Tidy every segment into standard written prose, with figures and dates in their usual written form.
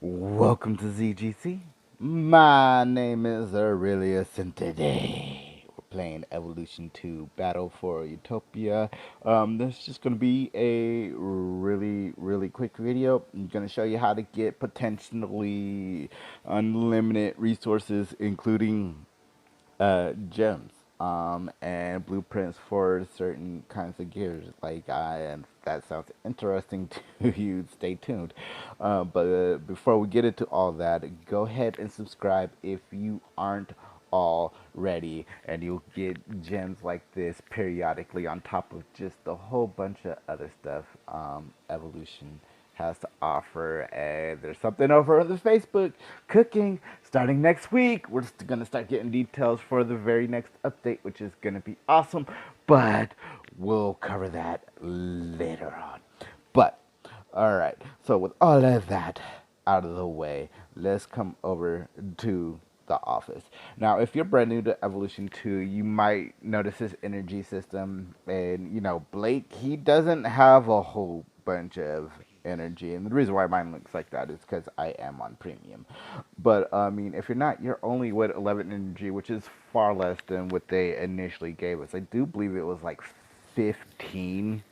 Welcome to ZGC. My name is Aurelius, and today we're playing Evolution 2 Battle for Utopia. This is just going to be a really quick video. I'm going to show you how to get potentially unlimited resources, including gems and blueprints for certain kinds of gears. And that sounds interesting to you. Stay tuned. But before we get into all that, go ahead and subscribe if you aren't already, and you'll get gems like this periodically on top of just a whole bunch of other stuff. Evolution has to offer. And there's something over on the Facebook cooking starting next week. We're just gonna start getting details for the very next update, which is gonna be awesome. But we'll cover that later on. But all right. So with all of that out of the way, let's come over to the office. Now, if you're brand new to Evolution 2, you might notice his energy system. And, Blake, he doesn't have a whole bunch of energy. And the reason why mine looks like that is because I am on premium. But, I mean, if you're not, you're only with 11 energy, which is far less than what they initially gave us. I do believe it was like 15.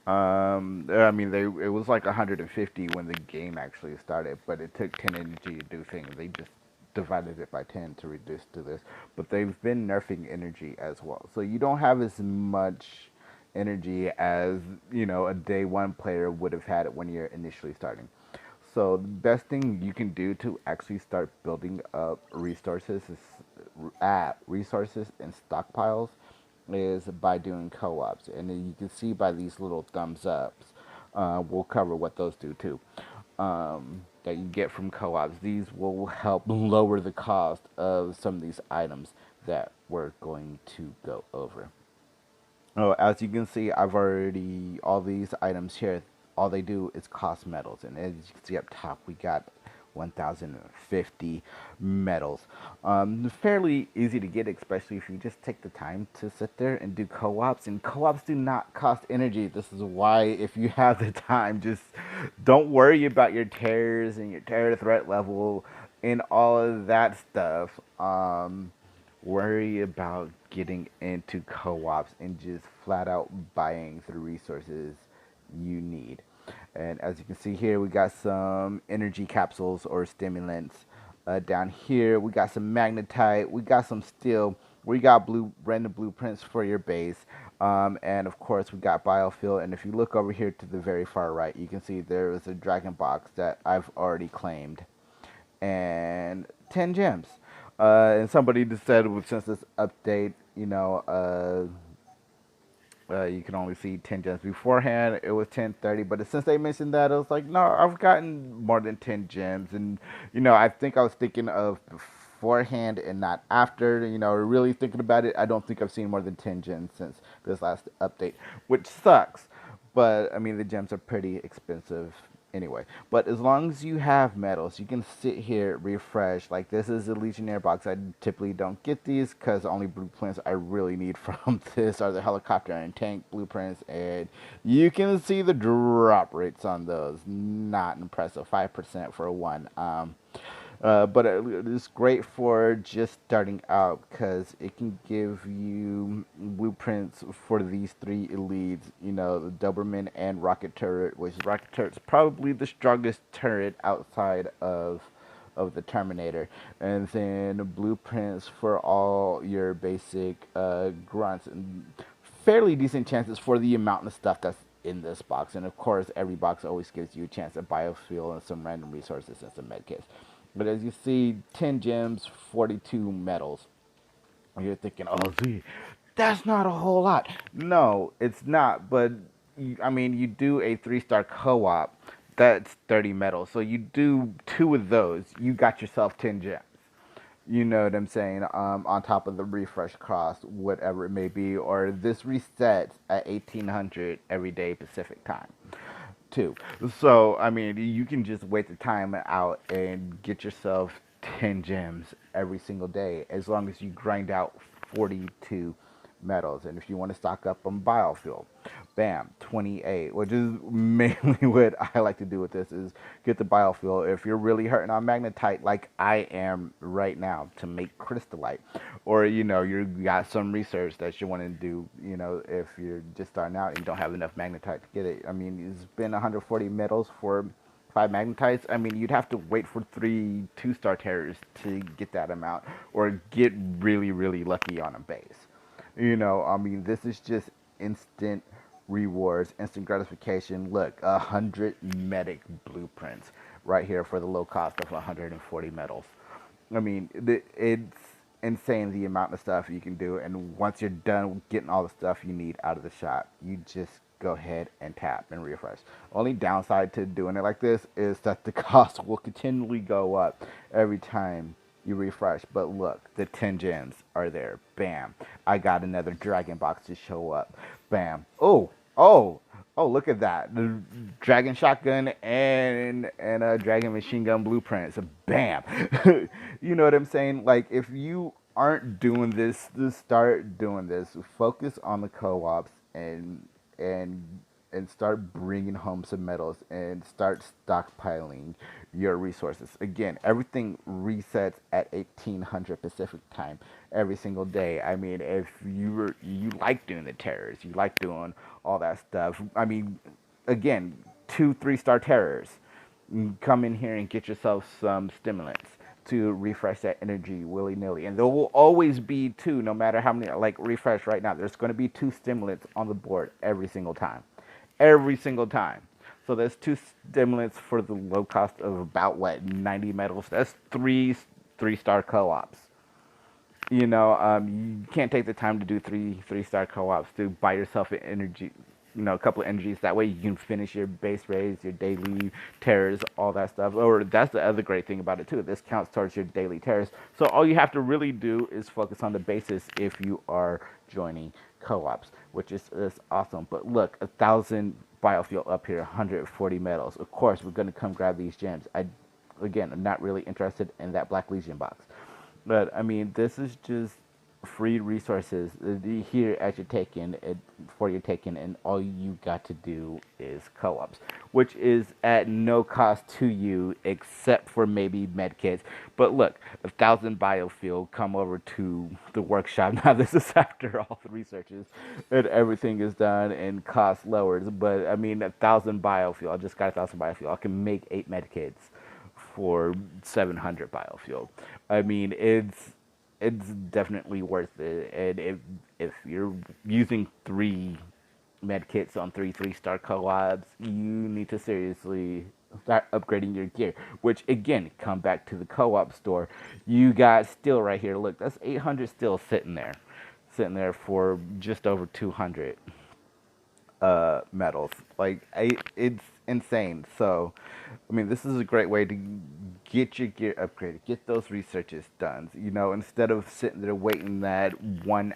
I mean, it was like 150 when the game actually started, but it took 10 energy to do things. They just divided it by 10 to reduce to this. But they've been nerfing energy as well, so you don't have as much energy as a day one player would have had it when you're initially starting. So the best thing you can do to actually start building up resources is resources and stockpiles is by doing co-ops, and then you can see by these little thumbs ups. We'll cover what those do too. That you get from co-ops. These will help lower the cost of some of these items that we're going to go over. Oh, as you can see, I've already, all these items here, all they do is cost metals. And as you can see up top, we got 1,050 metals. Fairly easy to get, especially if you just take the time to sit there and do co-ops. And co-ops do not cost energy. This is why, if you have the time, just don't worry about your terrors and your terror threat level and all of that stuff. Worry about getting into co-ops and just flat out buying the resources you need. And as you can see here, we got some energy capsules or stimulants. Down here, we got some magnetite, we got some steel, we got random blueprints for your base, and of course we got biofuel. And if you look over here to the very far right, you can see there is a dragon box that I've already claimed, and 10 gems. And somebody just said, since this update, you can only see 10 gems. Beforehand, it was 1030, but since they mentioned that, I was like, no, I've gotten more than 10 gems. And, I think I was thinking of beforehand and not after, really thinking about it. I don't think I've seen more than 10 gems since this last update, which sucks. But, I mean, the gems are pretty expensive anyway. But as long as you have medals, you can sit here, refresh. Like, this is a Legionnaire box. I typically don't get these because the only blueprints I really need from this are the helicopter and tank blueprints. And you can see the drop rates on those. Not impressive. 5% for one. But it's great for just starting out because it can give you blueprints for these three elites, the Doberman and Rocket Turret, which Rocket Turret's probably the strongest turret outside of the Terminator. And then blueprints for all your basic grunts, and fairly decent chances for the amount of stuff that's in this box. And of course, every box always gives you a chance at biofuel and some random resources and some medkits. But as you see, 10 gems, 42 metals. You're thinking, oh, gee, that's not a whole lot. No, it's not. But, I mean, you do a 3-star co-op, that's 30 metals. So you do 2 of those, you got yourself 10 gems. You know what I'm saying? On top of the refresh cost, whatever it may be. Or this resets at 1800 every day Pacific time too. So, I mean, you can just wait the time out and get yourself 10 gems every single day as long as you grind out 42 metals. And if you want to stock up on biofuel. Bam, 28, which is mainly what I like to do with this is get the biofuel. If you're really hurting on magnetite like I am right now to make crystallite, or you got some research that you want to do, if you're just starting out and you don't have enough magnetite to get it. I mean, it's been 140 metals for 5 magnetites. I mean, you'd have to wait for 3 2-star terrors to get that amount, or get really, really lucky on a base. I mean, this is just instant rewards, instant gratification. Look, 100 medic blueprints right here for the low cost of 140 metals. I mean, it's insane the amount of stuff you can do. And once you're done getting all the stuff you need out of the shop, you just go ahead and tap and refresh. Only downside to doing it like this is that the cost will continually go up every time you refresh. But look, the 10 gems are there. Bam. I got another dragon box to show up. Bam. Oh, oh, look at that. The dragon shotgun and a dragon machine gun blueprints. Bam. You know what I'm saying? Like, if you aren't doing this, just start doing this. Focus on the co-ops and and start bringing home some medals and start stockpiling your resources. Again, everything resets at 1800 Pacific time every single day. I mean, if you like doing the terrors, you like doing all that stuff. I mean, again, 2 3-star terrors. Come in here and get yourself some stimulants to refresh that energy willy nilly. And there will always be two, no matter how many, like refresh right now. There's going to be 2 stimulants on the board every single time. Every single time. So there's 2 stimulants for the low cost of about what, 90 metals. That's 3 3-star co-ops. You can't take the time to do 3 3-star co-ops to buy yourself an energy, a couple of energies. That way you can finish your base raids, your daily tears, all that stuff. Or that's the other great thing about it too. This counts towards your daily tears. So all you have to really do is focus on the basis if you are joining co-ops, which is awesome. But look, 1,000 biofuel up here, 140 metals. Of course, we're gonna come grab these gems. Again, I'm not really interested in that Black Legion box. But I mean, this is just free resources here at your taken for your taken, and all you got to do is co-ops, which is at no cost to you except for maybe medkits. But look, 1,000 biofuel, come over to the workshop. Now this is after all the researches and everything is done and cost lowers. But I mean, 1,000 biofuel. I just got 1,000 biofuel. I can make 8 medkits for 700 biofuel. I mean, it's definitely worth it. And if you're using 3 medkits on 3 3-star co-ops, you need to seriously start upgrading your gear. Which again, come back to the co-op store. You got steel right here. Look, that's 800 steel sitting there for just over 200 medals. Like it's insane. So, I mean, this is a great way to get your gear upgraded, get those researches done. Instead of sitting there waiting that 1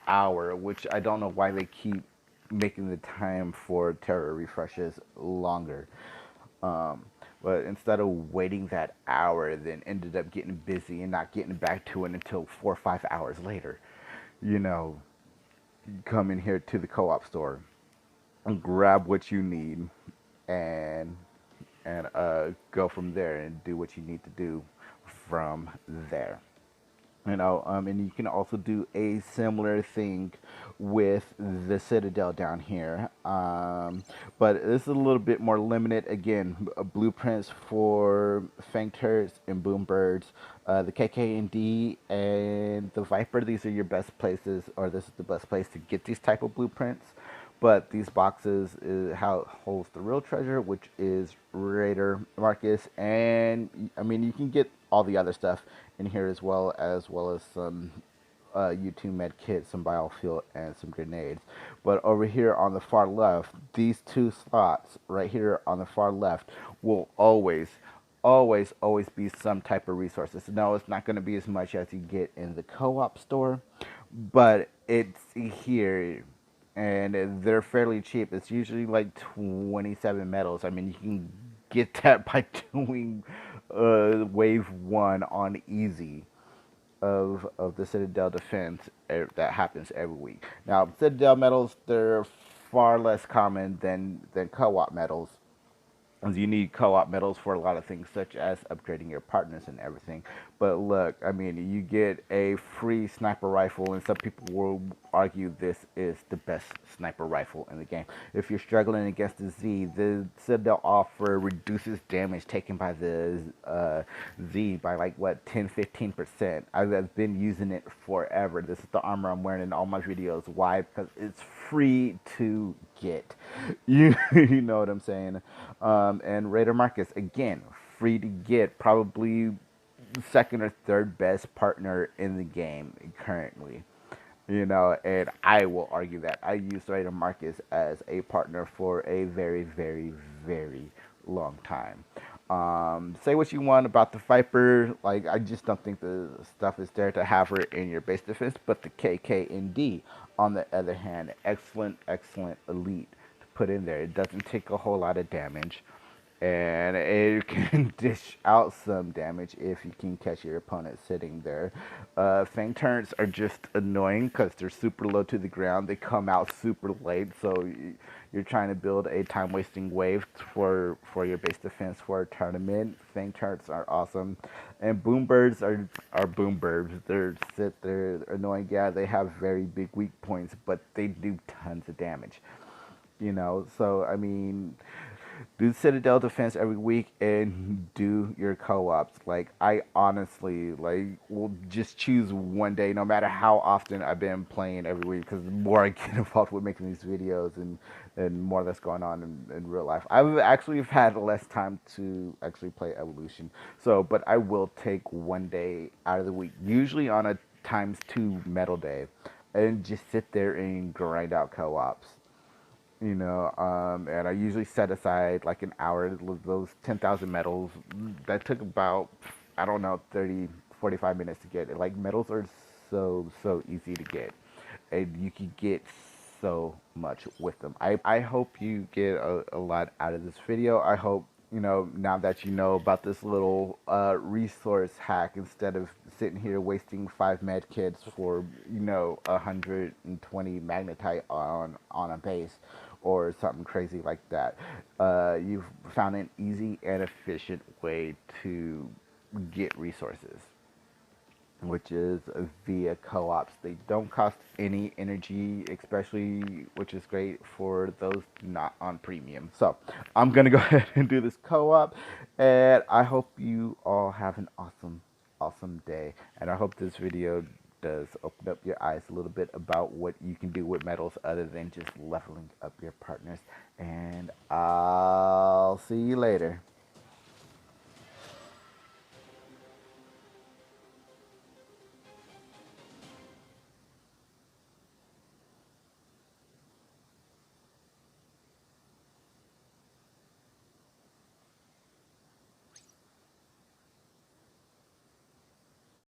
hour, which I don't know why they keep making the time for terror refreshes longer. Um, but instead of waiting that hour, then ended up getting busy and not getting back to it until 4 or 5 hours later. You know, come in here to the co-op store and grab what you need and go from there and do what you need to do from there. And you can also do a similar thing with the Citadel down here, but this is a little bit more limited. Again, blueprints for Fang Turrets and Boom Birds, the KK&D and the Viper. These are your best places, or this is the best place to get these type of blueprints. But these boxes is how it holds the real treasure, which is Raider Marcus, and I mean you can get all the other stuff in here as well as some U2 med kits, some biofuel, and some grenades. But over here on the far left, these 2 slots right here on the far left will always be some type of resources. No, it's not going to be as much as you get in the co-op store, but it's here and they're fairly cheap. It's usually like 27 metals. I mean, you can get that by doing wave 1 on easy of the Citadel defense that happens every week. Now, Citadel medals, they're far less common than co-op medals. You need co-op medals for a lot of things, such as upgrading your partners and everything. But look, I mean, you get a free sniper rifle, and some people will argue this is the best sniper rifle in the game. If you're struggling against the Citadel offer reduces damage taken by the Z by like what 10-15%. I've been using it forever. This is the armor I'm wearing in all my videos. Why? Because it's free to get. You know what I'm saying? And Raider Marcus again, free to get. Probably second or third best partner in the game currently. You know, and I will argue that I used Raider Marcus as a partner for a very, very, very long time. Say what you want about the Viper, like I just don't think the stuff is there to have her in your base defense. But the KKND, on the other hand, excellent, excellent elite to put in there. It doesn't take a whole lot of damage, and it can dish out some damage if you can catch your opponent sitting there. Fang turrets are just annoying because they're super low to the ground. They come out super late, so you're trying to build a time-wasting wave for your base defense for a tournament. Fang turrets are awesome, and boombirds are boombirds. They're annoying. Yeah, they have very big weak points, but they do tons of damage. You know, so I mean, do Citadel defense every week and do your co-ops. Like I honestly like will just choose one day, no matter how often I've been playing every week. Because the more I get involved with making these videos and more that's going on in real life, I've actually had less time to actually play Evolution. So, but I will take one day out of the week, usually on a times 2 medal day, and just sit there and grind out co-ops. And I usually set aside like an hour. Those 10,000 medals that took about, I don't know, 30, 45 minutes to get. Like medals are so easy to get, and you can get so much with them. I hope you get a lot out of this video. I hope, now that you know about this little resource hack, instead of sitting here wasting 5 med kits for 120 magnetite on a base or something crazy like that, you've found an easy and efficient way to get resources, which is via co-ops. They don't cost any energy, especially, which is great for those not on premium. So I'm gonna go ahead and do this co-op, and I hope you all have an awesome day. And I hope this video does open up your eyes a little bit about what you can do with medals other than just leveling up your partners. And I'll see you later.